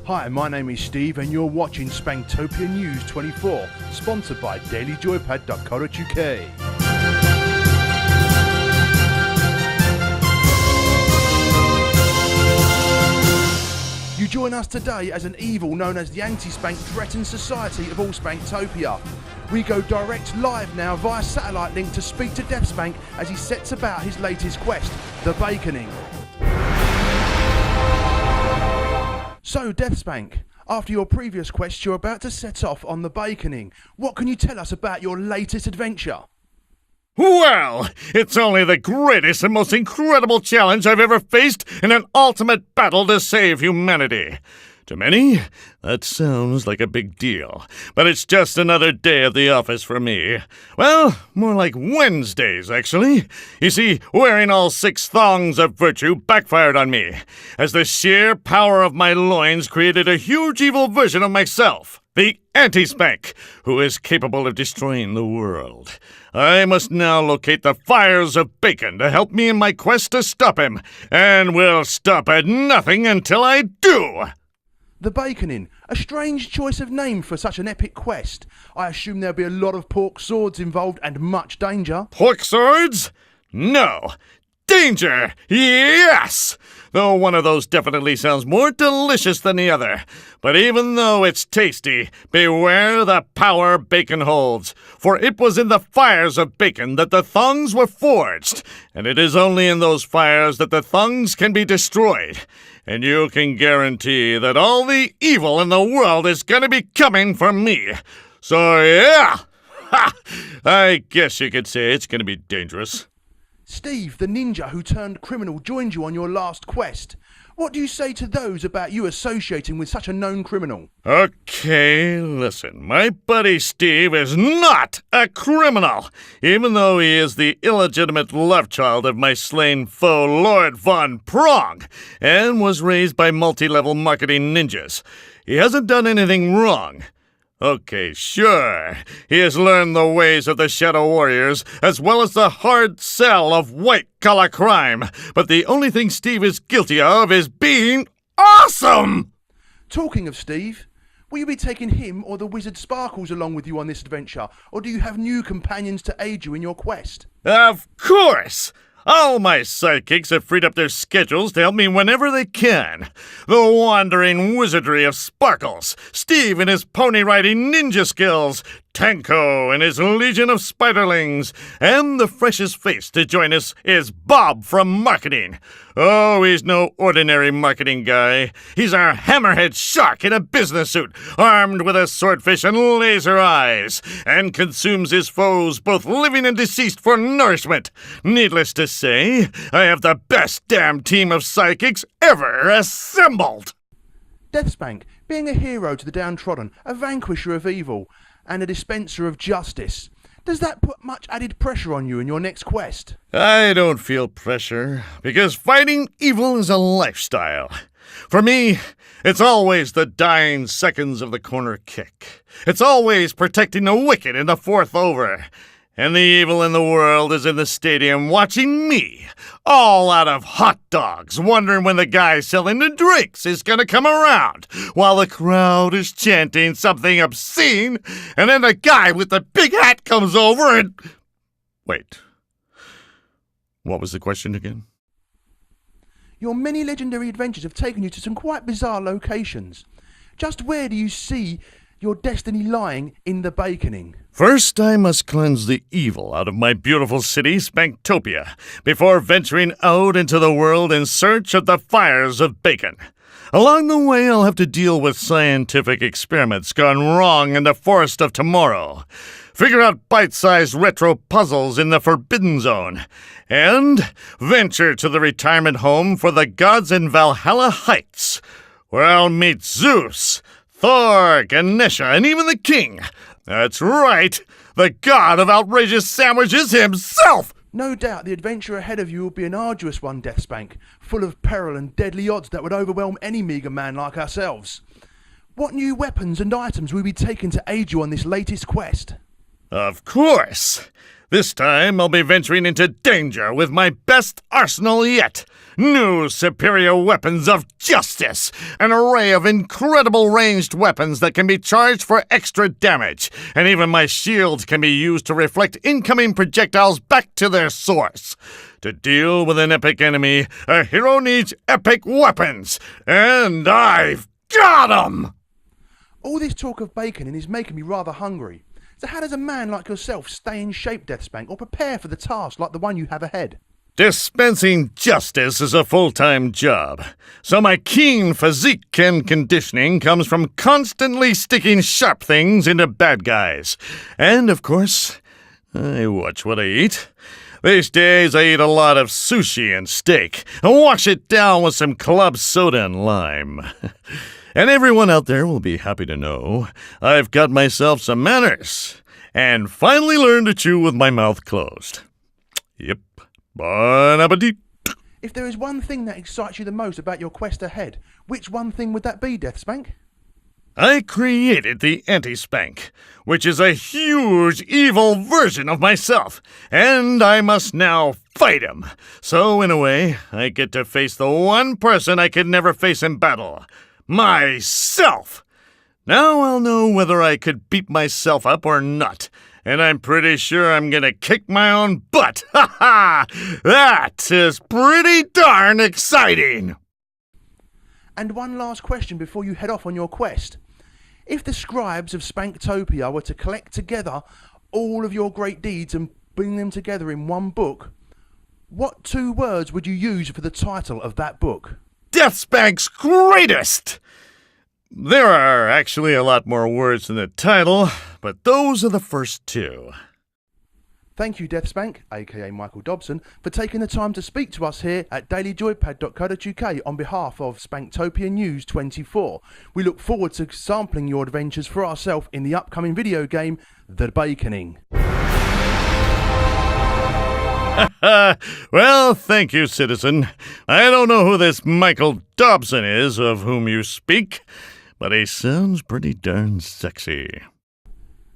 Hi, my name is Steve and you're watching Spanktopia News 24, sponsored by dailyjoypad.co.uk. You join us today as an evil known as the Anti-Spank threatens society of all Spanktopia. We go direct live now via satellite link to speak to Deathspank as he sets about his latest quest, the baconing. So Deathspank, after your previous quest you're about to set off on the baconing. What can you tell us about your latest adventure? Well, it's only the greatest and most incredible challenge I've ever faced in an ultimate battle to save humanity. To many, that sounds like a big deal, but it's just another day at the office for me. Well, more like Wednesdays, actually. You see, wearing all 6 thongs of virtue backfired on me, as the sheer power of my loins created a huge evil version of myself, the Anti-Spank, who is capable of destroying the world. I must now locate the fires of bacon to help me in my quest to stop him, and will stop at nothing until I do! The baconing, a strange choice of name for such an epic quest. I assume there'll be a lot of pork swords involved and much danger. Pork swords? No. Danger! Yes! Though one of those definitely sounds more delicious than the other. But even though it's tasty, beware the power bacon holds. For it was in the fires of bacon that the thongs were forged. And it is only in those fires that the thongs can be destroyed. And you can guarantee that all the evil in the world is gonna be coming from me. So yeah! Ha! I guess you could say it's gonna be dangerous. Steve, the ninja who turned criminal, joined you on your last quest. What do you say to those about you associating with such a known criminal? Okay, listen. My buddy Steve is not a criminal, even though he is the illegitimate love child of my slain foe, Lord Von Prong, and was raised by multi-level marketing ninjas. He hasn't done anything wrong. Okay, sure, he has learned the ways of the Shadow Warriors, as well as the hard sell of white-collar crime, but the only thing Steve is guilty of is being awesome! Talking of Steve, will you be taking him or the wizard Sparkles along with you on this adventure, or do you have new companions to aid you in your quest? Of course! All my sidekicks have freed up their schedules to help me whenever they can. The wandering wizardry of Sparkles, Steve and his pony-riding ninja skills, Tanko and his legion of spiderlings, and the freshest face to join us is Bob from marketing. Oh, he's no ordinary marketing guy. He's our hammerhead shark in a business suit, armed with a swordfish and laser eyes, and consumes his foes, both living and deceased, for nourishment. Needless to say, I have the best damn team of psychics ever assembled. Deathspank, being a hero to the downtrodden, a vanquisher of evil, and a dispenser of justice. Does that put much added pressure on you in your next quest? I don't feel pressure, because fighting evil is a lifestyle. For me, it's always the dying seconds of the corner kick. It's always protecting the wicket in the 4th over. And the evil in the world is in the stadium watching me, all out of hot dogs, wondering when the guy selling the drinks is gonna come around, while the crowd is chanting something obscene, and then the guy with the big hat comes over and... Wait. What was the question again? Your many legendary adventures have taken you to some quite bizarre locations. Just where do you see your destiny lying in the baconing? First, I must cleanse the evil out of my beautiful city, Spanktopia, before venturing out into the world in search of the fires of bacon. Along the way, I'll have to deal with scientific experiments gone wrong in the forest of tomorrow, figure out bite-sized retro puzzles in the Forbidden Zone, and venture to the retirement home for the gods in Valhalla Heights, where I'll meet Zeus, Thor, Ganesha, and even the king. That's right, the god of outrageous sandwiches himself! No doubt the adventure ahead of you will be an arduous one, Deathspank, full of peril and deadly odds that would overwhelm any meagre man like ourselves. What new weapons and items will be taken to aid you on this latest quest? Of course! This time I'll be venturing into danger with my best arsenal yet. New superior weapons of justice. An array of incredible ranged weapons that can be charged for extra damage. And even my shield can be used to reflect incoming projectiles back to their source. To deal with an epic enemy, a hero needs epic weapons. And I've got 'em! All this talk of baconing is making me rather hungry. So how does a man like yourself stay in shape, Deathspank, or prepare for the task like the one you have ahead? Dispensing justice is a full-time job, so my keen physique and conditioning comes from constantly sticking sharp things into bad guys. And, of course, I watch what I eat. These days I eat a lot of sushi and steak, and wash it down with some club soda and lime. And everyone out there will be happy to know I've got myself some manners, and finally learned to chew with my mouth closed. Yep. Bon appetit. If there is one thing that excites you the most about your quest ahead, which one thing would that be, Deathspank? I created the Anti-Spank, which is a huge evil version of myself, and I must now fight him. So, in a way, I get to face the one person I could never face in battle. Myself! Now I'll know whether I could beat myself up or not, and I'm pretty sure I'm gonna kick my own butt. Ha ha! That is pretty darn exciting! And one last question before you head off on your quest. If the scribes of Spanktopia were to collect together all of your great deeds and bring them together in one book, what 2 words would you use for the title of that book? Deathspank's greatest! There are actually a lot more words in the title, but those are the first 2. Thank you, Deathspank, aka Michael Dobson, for taking the time to speak to us here at dailyjoypad.co.uk on behalf of Spanktopia News 24. We look forward to sampling your adventures for ourselves in the upcoming video game, The Baconing. Well, thank you, citizen. I don't know who this Michael Dobson is of whom you speak, but he sounds pretty darn sexy.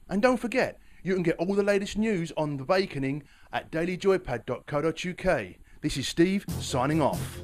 And don't forget, you can get all the latest news on The Baconing at dailyjoypad.co.uk. This is Steve, signing off.